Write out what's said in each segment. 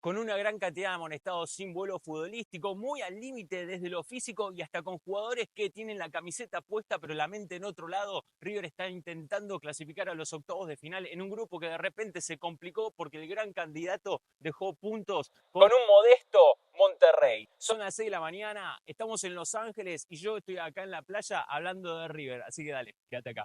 Con una gran cantidad de amonestados sin vuelo futbolístico, muy al límite desde lo físico y hasta con jugadores que tienen la camiseta puesta pero la mente en otro lado. River está intentando clasificar a los octavos de final en un grupo que de repente se complicó porque el gran candidato dejó puntos con un modesto Monterrey. Son las 6 de la mañana, estamos en Los Ángeles y yo estoy acá en la playa hablando de River, así que dale, quédate acá.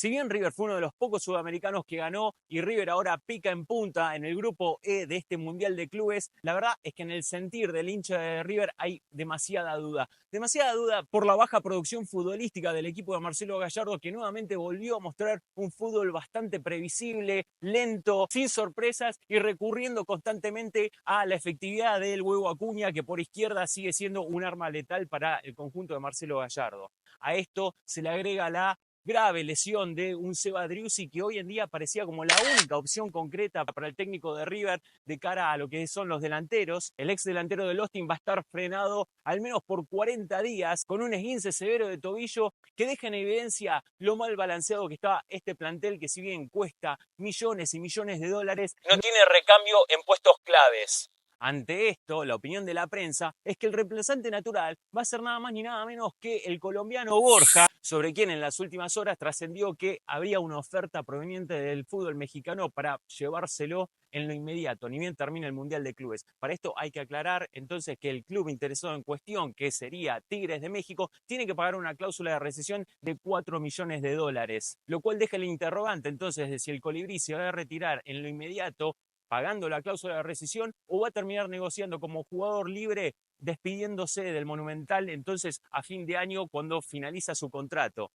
Si bien River fue uno de los pocos sudamericanos que ganó y River ahora pica en punta en el grupo E de este Mundial de Clubes, la verdad es que en el sentir del hincha de River hay demasiada duda. Demasiada duda por la baja producción futbolística del equipo de Marcelo Gallardo, que nuevamente volvió a mostrar un fútbol bastante previsible, lento, sin sorpresas y recurriendo constantemente a la efectividad del Huevo Acuña, que por izquierda sigue siendo un arma letal para el conjunto de Marcelo Gallardo. A esto se le agrega la grave lesión de un Seba Driussi que hoy en día parecía como la única opción concreta para el técnico de River de cara a lo que son los delanteros. El ex delantero del Austin va a estar frenado al menos por 40 días con un esguince severo de tobillo que deja en evidencia lo mal balanceado que está este plantel, que si bien cuesta millones y millones de dólares, no tiene recambio en puestos claves. Ante esto, la opinión de la prensa es que el reemplazante natural va a ser nada más ni nada menos que el colombiano Borja, sobre quien en las últimas horas trascendió que habría una oferta proveniente del fútbol mexicano para llevárselo en lo inmediato, ni bien termine el Mundial de Clubes. Para esto hay que aclarar entonces que el club interesado en cuestión, que sería Tigres de México, tiene que pagar una cláusula de rescisión de 4 millones de dólares, lo cual deja el interrogante entonces de si el Colibrí se va a retirar en lo inmediato pagando la cláusula de rescisión o va a terminar negociando como jugador libre despidiéndose del Monumental entonces a fin de año cuando finaliza su contrato.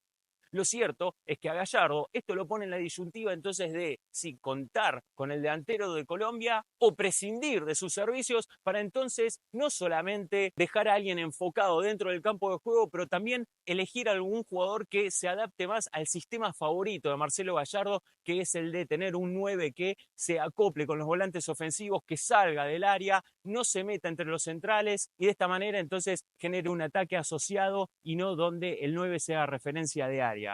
Lo cierto es que a Gallardo esto lo pone en la disyuntiva entonces de si contar con el delantero de Colombia o prescindir de sus servicios para entonces no solamente dejar a alguien enfocado dentro del campo de juego, pero también elegir algún jugador que se adapte más al sistema favorito de Marcelo Gallardo, que es el de tener un 9 que se acople con los volantes ofensivos, que salga del área, no se meta entre los centrales y de esta manera entonces genere un ataque asociado y no donde el 9 sea referencia de área.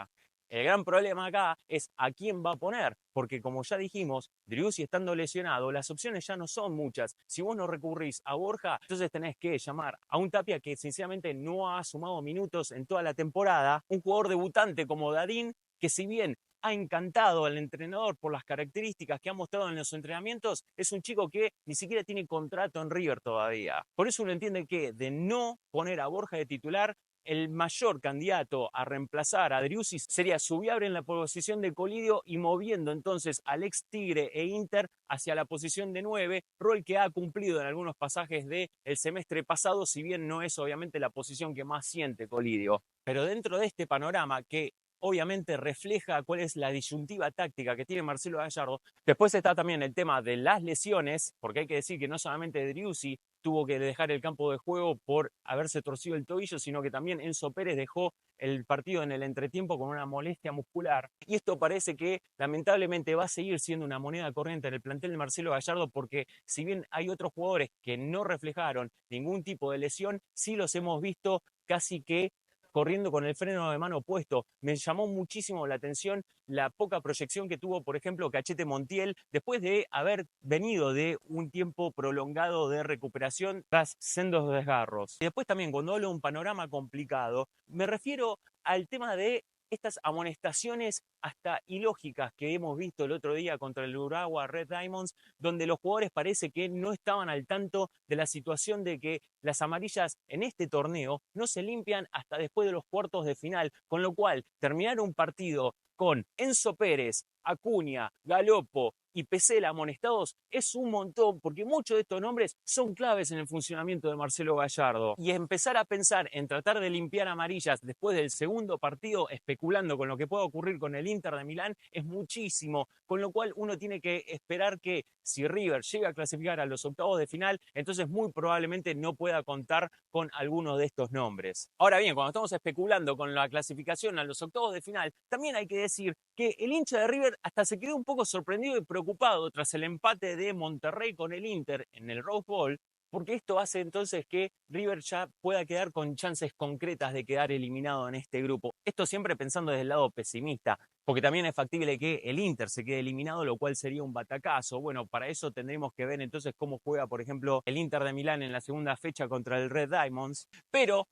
El gran problema acá es a quién va a poner, porque como ya dijimos, Driussi estando lesionado, las opciones ya no son muchas. Si vos no recurrís a Borja, entonces tenés que llamar a un Tapia que sinceramente no ha sumado minutos en toda la temporada, un jugador debutante como Dadín, que si bien ha encantado al entrenador por las características que ha mostrado en los entrenamientos, es un chico que ni siquiera tiene contrato en River todavía. Por eso uno entiende que de no poner a Borja de titular, el mayor candidato a reemplazar a Driussi sería Zubiabre en la posición de Colidio y moviendo entonces al ex Tigre e Inter hacia la posición de 9, rol que ha cumplido en algunos pasajes del semestre pasado, si bien no es obviamente la posición que más siente Colidio. Pero dentro de este panorama que obviamente refleja cuál es la disyuntiva táctica que tiene Marcelo Gallardo. Después está también el tema de las lesiones, porque hay que decir que no solamente Driussi tuvo que dejar el campo de juego por haberse torcido el tobillo, sino que también Enzo Pérez dejó el partido en el entretiempo con una molestia muscular. Y esto parece que lamentablemente va a seguir siendo una moneda corriente en el plantel de Marcelo Gallardo, porque si bien hay otros jugadores que no reflejaron ningún tipo de lesión, sí los hemos visto casi que corriendo con el freno de mano puesto. Me llamó muchísimo la atención la poca proyección que tuvo, por ejemplo, Cachete Montiel, después de haber venido de un tiempo prolongado de recuperación tras sendos desgarros. Y después también, cuando hablo de un panorama complicado, me refiero al tema de estas amonestaciones hasta ilógicas que hemos visto el otro día contra el Urawa Red Diamonds, donde los jugadores parece que no estaban al tanto de la situación de que las amarillas en este torneo no se limpian hasta después de los cuartos de final, con lo cual terminar un partido con Enzo Pérez, Acuña, Galopo y Pesela amonestados es un montón, porque muchos de estos nombres son claves en el funcionamiento de Marcelo Gallardo. Y empezar a pensar en tratar de limpiar amarillas después del segundo partido, especulando con lo que pueda ocurrir con el Inter de Milán, es muchísimo, con lo cual uno tiene que esperar que si River llega a clasificar a los octavos de final, entonces muy probablemente no pueda contar con alguno de estos nombres. Ahora bien, cuando estamos especulando con la clasificación a los octavos de final, también hay que decir que el hincha de River hasta se quedó un poco sorprendido y preocupado preocupado tras el empate de Monterrey con el Inter en el Rose Bowl, porque esto hace entonces que River ya pueda quedar con chances concretas de quedar eliminado en este grupo. Esto siempre pensando desde el lado pesimista, porque también es factible que el Inter se quede eliminado, lo cual sería un batacazo. Bueno, para eso tendremos que ver entonces cómo juega, por ejemplo, el Inter de Milán en la segunda fecha contra el Red Diamonds. Pero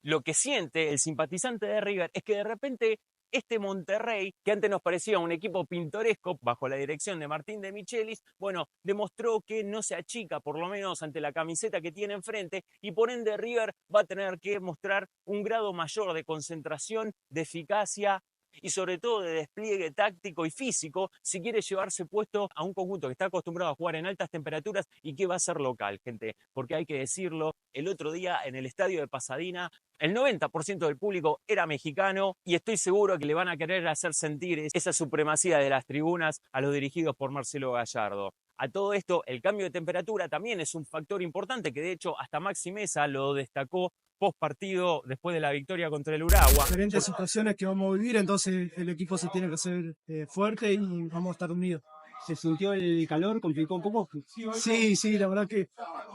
lo que siente el simpatizante de River es que de repente este Monterrey, que antes nos parecía un equipo pintoresco bajo la dirección de Martín de Michelis, bueno, demostró que no se achica, por lo menos ante la camiseta que tiene enfrente, y por ende River va a tener que mostrar un grado mayor de concentración, de eficacia y sobre todo de despliegue táctico y físico si quiere llevarse puesto a un conjunto que está acostumbrado a jugar en altas temperaturas y que va a ser local, gente, porque hay que decirlo, el otro día en el estadio de Pasadena el 90% del público era mexicano y estoy seguro que le van a querer hacer sentir esa supremacía de las tribunas a los dirigidos por Marcelo Gallardo. A todo esto, el cambio de temperatura también es un factor importante que de hecho hasta Maxi Meza lo destacó post partido después de la victoria contra el Uruguay. Diferentes situaciones que vamos a vivir, entonces el equipo se tiene que hacer fuerte y vamos a estar unidos. ¿Se sintió el calor? ¿Complicó un poco? Sí, sí, la verdad que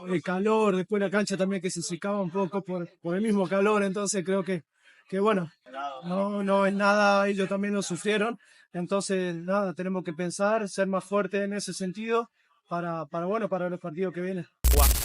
el calor, después la cancha también que se secaba un poco por el mismo calor, entonces creo que bueno, no es nada, ellos también lo sufrieron, entonces nada, tenemos que pensar, ser más fuertes en ese sentido bueno, para los partidos que vienen.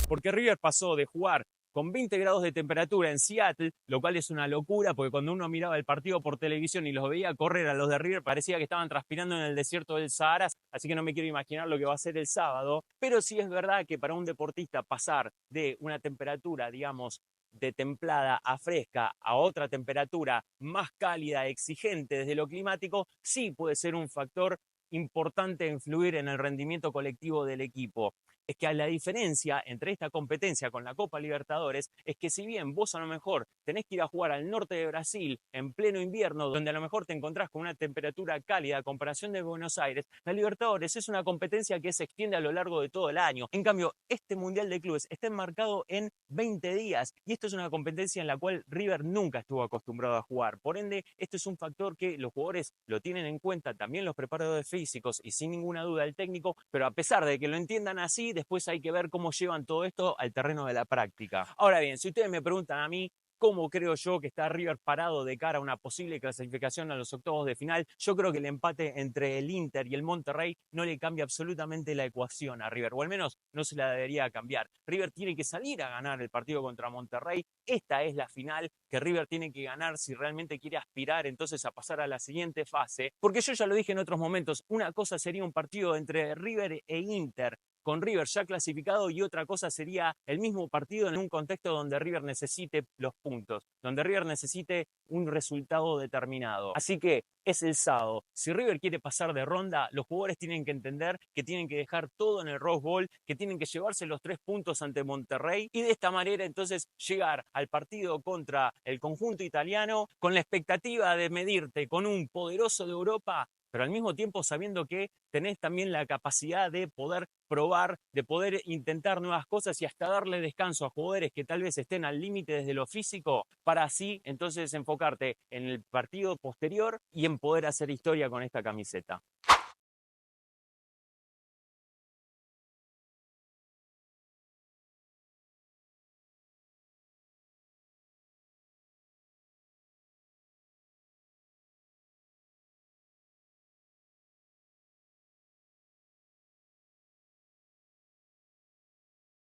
Porque River pasó de jugar con 20 grados de temperatura en Seattle, lo cual es una locura, porque cuando uno miraba el partido por televisión y los veía correr a los de River, parecía que estaban transpirando en el desierto del Sahara, así que no me quiero imaginar lo que va a ser el sábado, pero sí es verdad que para un deportista pasar de una temperatura, digamos, de templada a fresca a otra temperatura más cálida, exigente desde lo climático, sí puede ser un factor importante influir en el rendimiento colectivo del equipo. Es que la diferencia entre esta competencia con la Copa Libertadores es que si bien vos a lo mejor tenés que ir a jugar al norte de Brasil en pleno invierno, donde a lo mejor te encontrás con una temperatura cálida a comparación de Buenos Aires, la Libertadores es una competencia que se extiende a lo largo de todo el año. En cambio, este Mundial de Clubes está enmarcado en 20 días y esto es una competencia en la cual River nunca estuvo acostumbrado a jugar. Por ende, esto es un factor que los jugadores lo tienen en cuenta, también los preparadores físicos y sin ninguna duda el técnico, pero a pesar de que lo entiendan así, después hay que ver cómo llevan todo esto al terreno de la práctica. Ahora bien, si ustedes me preguntan a mí cómo creo yo que está River parado de cara a una posible clasificación a los octavos de final, yo creo que el empate entre el Inter y el Monterrey no le cambia absolutamente la ecuación a River, o al menos no se la debería cambiar. River tiene que salir a ganar el partido contra Monterrey. Esta es la final que River tiene que ganar si realmente quiere aspirar entonces a pasar a la siguiente fase, porque yo ya lo dije en otros momentos, una cosa sería un partido entre River e Inter, con River ya clasificado y otra cosa sería el mismo partido en un contexto donde River necesite los puntos, donde River necesite un resultado determinado. Así que es el sábado. Si River quiere pasar de ronda, los jugadores tienen que entender que tienen que dejar todo en el Rose Bowl, que tienen que llevarse los 3 puntos ante Monterrey y de esta manera entonces llegar al partido contra el conjunto italiano con la expectativa de medirte con un poderoso de Europa, pero al mismo tiempo sabiendo que tenés también la capacidad de poder probar, de poder intentar nuevas cosas y hasta darle descanso a jugadores que tal vez estén al límite desde lo físico, para así entonces enfocarte en el partido posterior y en poder hacer historia con esta camiseta.